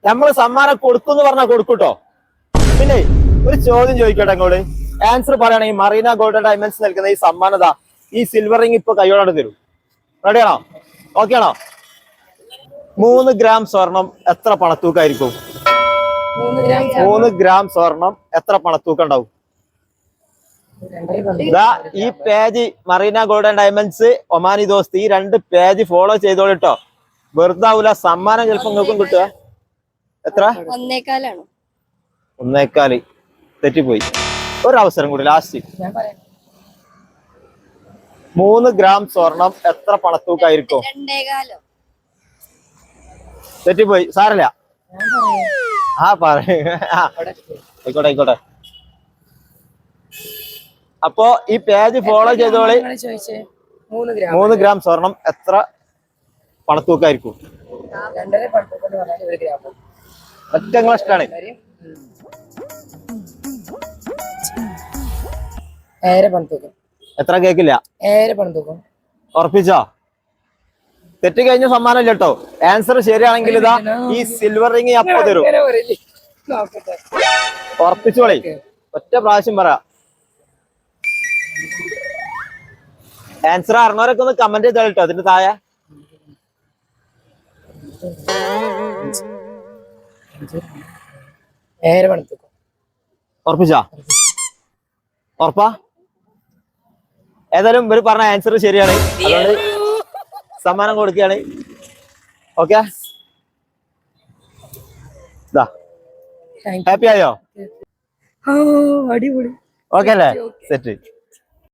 നമ്മള് സമ്മാനം കൊടുക്കുന്ന് പറഞ്ഞാൽ കൊടുക്കൂട്ടോ. പിന്നെ ഒരു ചോദ്യം ചോദിക്കട്ടെ അങ്ങോട്ട്, ആൻസർ പറയുകയാണെങ്കിൽ മറീന ഗോൾഡൻ ഡയമണ്ട്സ് നൽകുന്ന ഈ സമ്മാനത ഈ സിൽവർ റിംഗ് ഇപ്പൊ കൈയോടെ തരും. റെഡിയാണോ? ഓക്കെ ആണോ? 3 ഗ്രാം സ്വർണം എത്ര പണത്തൂക്കായിരിക്കും? 3 ഗ്രാം സ്വർണം എത്ര പണത്തൂക്കം ഉണ്ടാവും? ഈ പേജ് മറീന ഗോൾഡൻ ഡയമണ്ട്സ് ഒമാനി ദോസ്ത്, ഈ 2 പേജ് ഫോളോ ചെയ്തോളിട്ടോ. വെറുതെ ആവൂല, സമ്മാനം ചിലപ്പോ നിങ്ങൾക്കും കിട്ടുക. എത്ര? 1.25. തെറ്റിപ്പോയി. ഒരവസരം കൂടി ലാസ്റ്റ്. 3 ഗ്രാം സ്വർണം എത്ര പണത്തൂക്കായിരിക്കും? തെറ്റിപ്പോയി, സാരല്ല. ആയിക്കോട്ടെ. അപ്പോ ഈ പേജ് ഫോളോ ചെയ്തോളി. 3 ഗ്രാം സ്വർണം എത്ര പണത്തൂക്കായിരിക്കും? ഒറ്റ ഇഷ്ടാണ്. എത്ര കേക്കില്ല? ഉറപ്പിച്ചോ? തെറ്റ് കഴിഞ്ഞ സമ്മാനം ഇല്ല കേട്ടോ. ആൻസർ ശരിയാണെങ്കിൽ ഇതാ ഈ സിൽവർ റിംഗ് അപ്പൊ തരും. ഉറപ്പിച്ചോളി, ഒറ്റ പ്രാവശ്യം പറ. ആൻസർ അറിഞ്ഞവരൊക്കെ ഒന്ന് കമന്റ് ചെയ്താൽ കേട്ടോ അതിന്റെ താഴെ. ഉറപ്പിച്ചാ? ഉറപ്പാ? ഏതായാലും ഇവര് പറഞ്ഞ ആൻസർ ശരിയാണ്, അതുകൊണ്ട് സമ്മാനം കൊടുക്കുകയാണ്. ഓക്കെ, ഹാപ്പി ആയോ? ഓക്കെ അല്ലേ? സെറ്റ്.